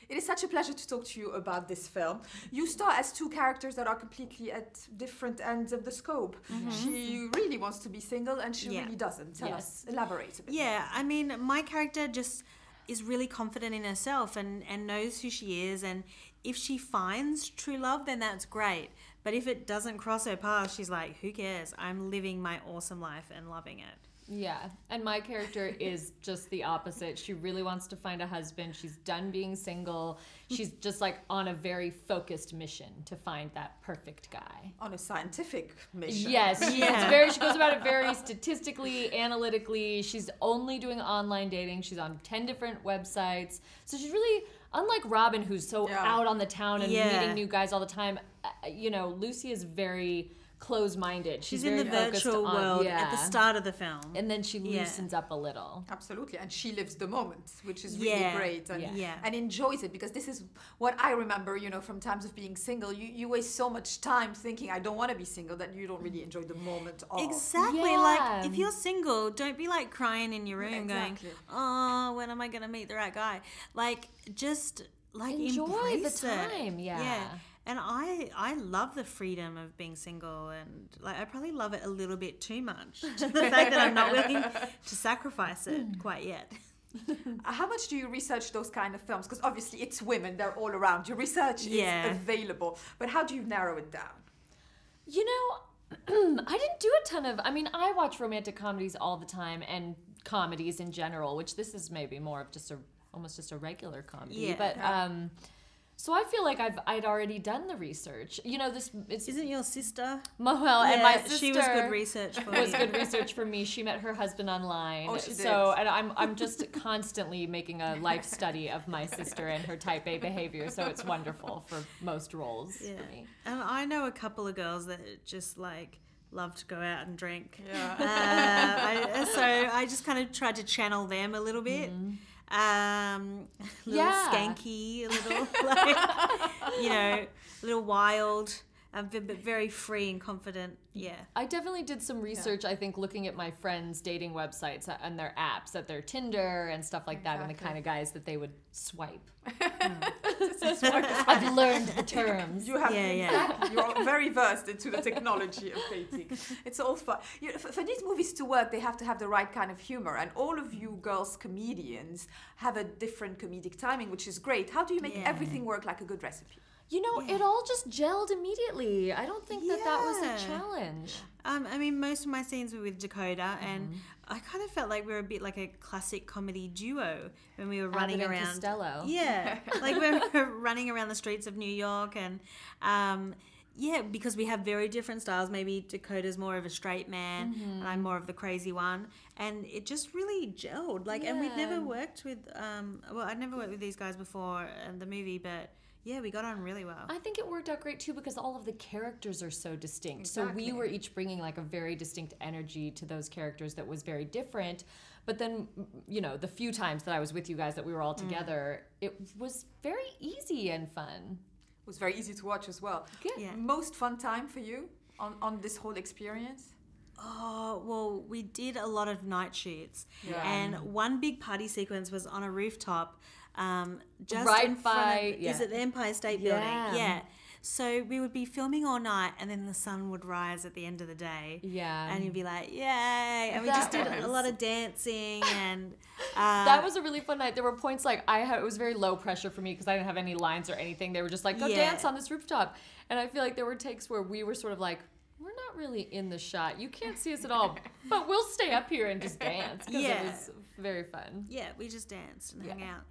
It is such a pleasure to talk to you about this film. You star as two characters that are completely at different ends of the scope. She really wants to be single and she really doesn't. Tell us, elaborate a bit. Yeah, I mean, my character just is really confident in herself and knows who she is, and if she finds true love, then that's great. But if it doesn't cross her path, she's like, who cares? I'm living my awesome life and loving it. Yeah, and my character is just the opposite. She really wants to find a husband. She's done being single. She's just like on a very focused mission to find that perfect guy. On a scientific mission. Yes, she goes about it very statistically, analytically. She's only doing online dating. She's on 10 different websites. So she's really, unlike Robin, who's so out on the town and meeting new guys all the time, you know, Lucy is very close-minded. She's in the virtual world at the start of the film. And then she loosens up a little. Absolutely. And she lives the moment, which is really great. And, and enjoys it, because this is what I remember, you know, from times of being single. You waste so much time thinking, I don't want to be single, that you don't really enjoy the moment of. Exactly. Like, if you're single, don't be like crying in your room going, oh, when am I going to meet the right guy? Like, just like enjoy the time. Yeah. And I love the freedom of being single, and like I probably love it a little bit too much, to the fact that I'm not willing to sacrifice it quite yet. How much do you research those kind of films? Because obviously it's women, they're all around. Your research is available. But how do you narrow it down? You know, I didn't do a ton of, I mean, I watch romantic comedies all the time, and comedies in general, which this is maybe more of just almost just a regular comedy. But so I feel like I'd already done the research. You know, isn't your sister? Well, and my sister, she was good research for me. Good research for me. She met her husband online. Oh, she did. So, and I'm just constantly making a life study of my sister and her type A behavior. So it's wonderful for most roles for me. And I know a couple of girls that just like love to go out and drink. Yeah. So I just kind of tried to channel them a little bit. Little skanky, a little like, you know, a little wild, but very free and confident. Yeah, I definitely did some research. I think looking at my friends' dating websites and their apps, at their Tinder and stuff like that, and the kind of guys that they would swipe. I've learned the terms. You have you're very versed into the technology of dating. It's all fun. You know, for these movies to work, they have to have the right kind of humor, and all of you girls comedians have a different comedic timing, which is great. How do you make everything work like a good recipe? You know, it all just gelled immediately. I don't think that was a challenge. I mean, most of my scenes were with Dakota, and I kind of felt like we were a bit like a classic comedy duo when we were running Abbott around. And Costello. Yeah, like we were running around the streets of New York, and because we have very different styles. Maybe Dakota's more of a straight man, and I'm more of the crazy one, and it just really gelled. Like, and we'd never worked with, I'd never worked with these guys before in the movie, but. Yeah, we got on really well. I think it worked out great too because all of the characters are so distinct. Exactly. So we were each bringing like a very distinct energy to those characters that was very different. But then, you know, the few times that I was with you guys that we were all together, it was very easy and fun. It was very easy to watch as well. Good. Yeah. Most fun time for you on this whole experience? Oh, well, we did a lot of night shoots. Yeah. And one big party sequence was on a rooftop. Just right in by front of, is it the Empire State Building? Yeah. So we would be filming all night, and then the sun would rise at the end of the day. Yeah. And you'd be like, yay! And we just did a lot of dancing, and that was a really fun night. There were points like it was very low pressure for me because I didn't have any lines or anything. They were just like, go dance on this rooftop, and I feel like there were takes where we were sort of like, we're not really in the shot. You can't see us at all, but we'll stay up here and just dance because it was very fun. Yeah, we just danced and hung out.